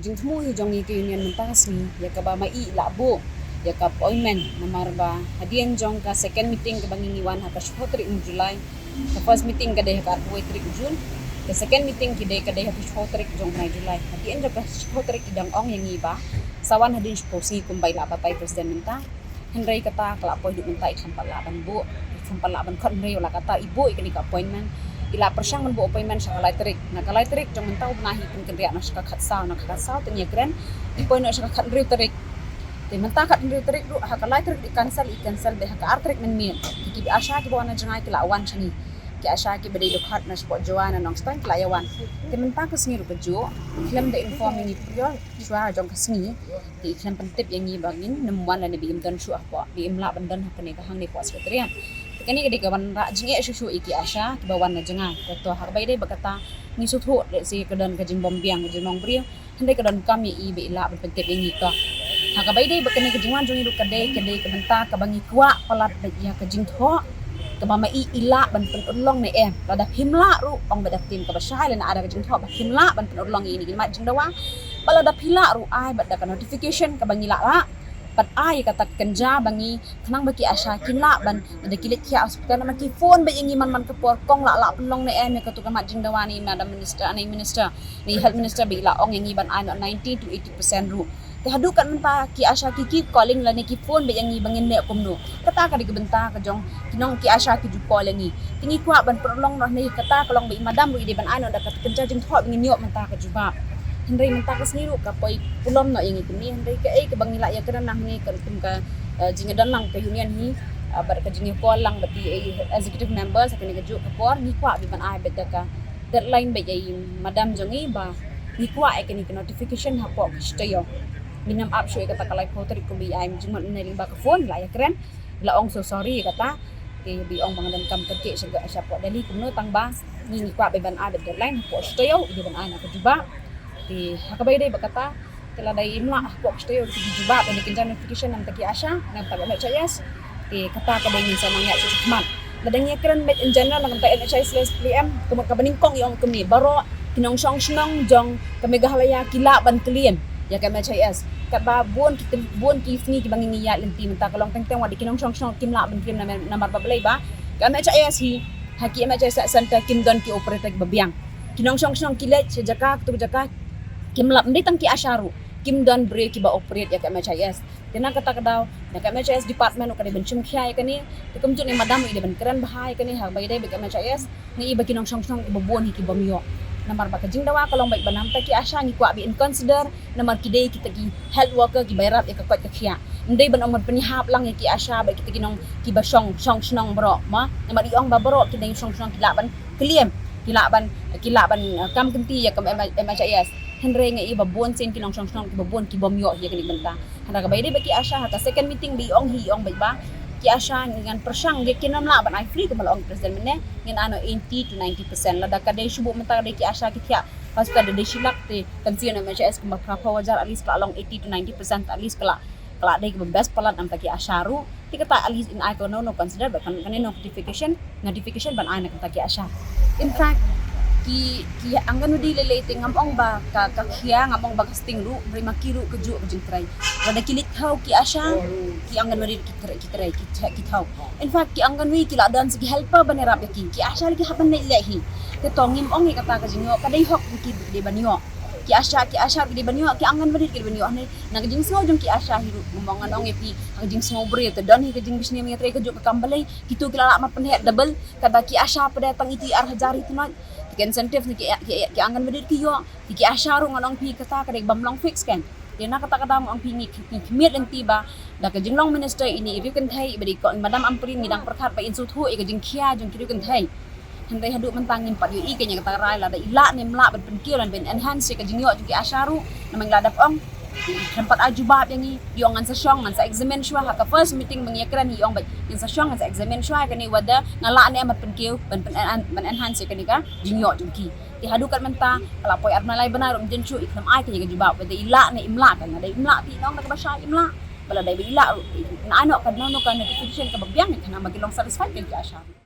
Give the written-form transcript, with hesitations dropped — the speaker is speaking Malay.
jing temu jong ni ke union mentas ni ya ka ba mai labo ya ka appointment namar ba hadian jong ka second meeting ka bangingiwan ha ka 4 July ka first meeting ka deh ka 2 June ka second meeting ki deh ka deh ha 4 jong July hadian jong ka 4 idang ong yang iba sawan hadin sposi kumbay labatay presiden menta Henry kata kalapoy di menta ikampat laban bu ikampat laban kon Henry wala kata ibu ikani ka appointment ila persyang man bu appointment sa kalay terik jong menta unahi kun kendriya na sa kakatsaw tanya kren ipoy na sa kakandriw terik di menta kakandriw terik ru ha kalay terik di cancel de ha ka arterik men mien ki asya ki bawana jangay kila awan chani ki asya ki bade dukhat na spot joana nong stan klayawan di menta ka singi ru kejo klem de inform ni prior shwa jong ka singi di klem pentip yang ni bangin nemuan la nabi imdan shu apa bi imla bandan ha kane ka hang ni puas sekretariat kani gede kawan ra jinge susu iki asya ki bawan na jenga to hak bai dei bakata ni suthu de si kedan ka jing bombiang jing nong brio hande kedan kami i be la pentip ini to hak bai dei bakani ka jingwan jong iru kade ka benta ka bangi kwa palat de ya ka jing tho ka mama i ila ban pen ulong ne pada himla ru ong badak tim ka basai len ada ka jing tho ba himla ban pen ulong ini ma jing dawa pala da pila ru ai badak notification ka bangi la pat ay kata kenja bangi kanang baki asya kinla ban ada kilit kia hospital nama ki phone ba yangi man kapor kong la pelong ne me katuka majing dawani madam minister ni health minister bi la ong yangi ban ay 90 to 80% ru te hadukan menta ki asya ki keep calling la ni ki phone ba yangi bangin ne kumno kata ka digabenta ka jong kinong ki asya ki ju call yangi tingi kwa ban pelong no ni kata kalong bi madam ru ide ban ay no da kenja jing tho bangin yo menta ka juba Henry menta ka sniru ka poi pulom no yangi kini Henry ka ka bangila ya kana nang ni ka ka jinga dan lang ka union ni bar ka jinga ko lang bati executive members ka ni ka ju ka por ni kwa bi ban ai beta ka deadline ba yai madam jongi ba ni kwa ka ni ka notification ha po stayo minam up show ka ta kalai photo ko bi ai jinga na ring ba ka phone la ya kren la ong so sorry kata ke bi ong bangadan kam kerja sa po dali kumno tang ba ni kwa ba ban ai deadline po stayo i ban ai na ka juba di hakabay day bakata tila day imla ko stayo di juba ba ni kinja notification ng taki asya ng taga NHIS di kata ka bay minsan nang ya sa man ladang ya kran met in general ng taga NHIS PM kumakabaningkong yung kami baro kinong song jong kami gahalaya kila ban klien ya ka NHIS kaba buon ki ni ki bangingiya lenti menta kalong tengteng wadi kinong song kimla ban klien na marbabalay ba ka NHIS hi haki NHIS center kimdon ki operator babiang kinong song kilet sa jaka tu jaka kimlap ndi tang ki asyaru kim dan bre ki ba operate ya ka MHIS dina kata kadaw na ka MHIS department ka ben chum khya ka ni tikum ni madam ide ben kran bahay ka ni ha bay day ka MHIS ni iba kinong song ibabon ki bamyo namar ba ka jing dawa kalong bay banam ta ki asya ni kwa bi in consider namar ki day kita ki health worker ki bayrat ka kwat ka khya ndi ban omon panihap lang ki asya ba kita kinong ki ba song bro ma namar iong ba bro ki day song kilaban kliem kilaban kam kenti ya ka MHIS Henry nga iba buon sin kinong song ibabon ki bomyo ya kani benta handa ka bayde ba ki asya hata second meeting bi ong ba ki asya ngan persyang ge kinamla ban ai free ko malong president mene ngin ano 80 to 90% lada ka day subo menta day ki asya ki kya pas ka day silak te kansiyan na MHIS ko magpapa wajar at least kalong 80 to 90% at least kala day ko best palat ang taki asyaru ti kata at least in I ko no consider ba kanino notification ban ay nakata ki asya in fact ki ang gano di lelete ngamong ba ka kakhiya ngamong ba casting ru bri makiru keju jing try wala kilit haw ki asya ki ang gano di kitray in fact ki ang gano ki ladan sige helper ba ni rap ki asya lagi haban na ilahi ke tongim ong kata ka jingo kaday hok ki di banyo ki asya di banyo ki ang gano di banyo ani nagjing smo jong ki asya hiru ngomongan ong pi ang jing smo bre te dan hi ke jing bisni mi try keju ka kambalay kitu kilala ma penhe double kada ki asya pada tang iti ar hajari tunat insentif ni ki angan bedir ki yo ki asyaru nganong pi kata kadek bamlong fix kan dina kata kata mo ang pi kimit lang tiba da ka jinglong minister ini if you can thai badi ko madam ampri ngidang perkhat pa insu thu e ka jing khia jing kiru kan thai handai hadu mentangin pat yo i kanya kata rai la da ila ni mla ben penkil lan ben enhance ka jing yo ki asyaru namang ladap ong tempat ajubab yang ni yongan sa syong man sa examine shwa ha ka first meeting mangyakran yong ba in sa syong sa examine shwa kani wada ngala ni amat penkiu ben enhance kani ka jinyo jungki ti hadukat menta kala poy arnalay banarum jenchu ikam ai ka jubab wada ila ni imla kan ada imla ti nong ka basya imla bala dai ila na ano ka notification ka babyang kana magilong satisfied kan ki asya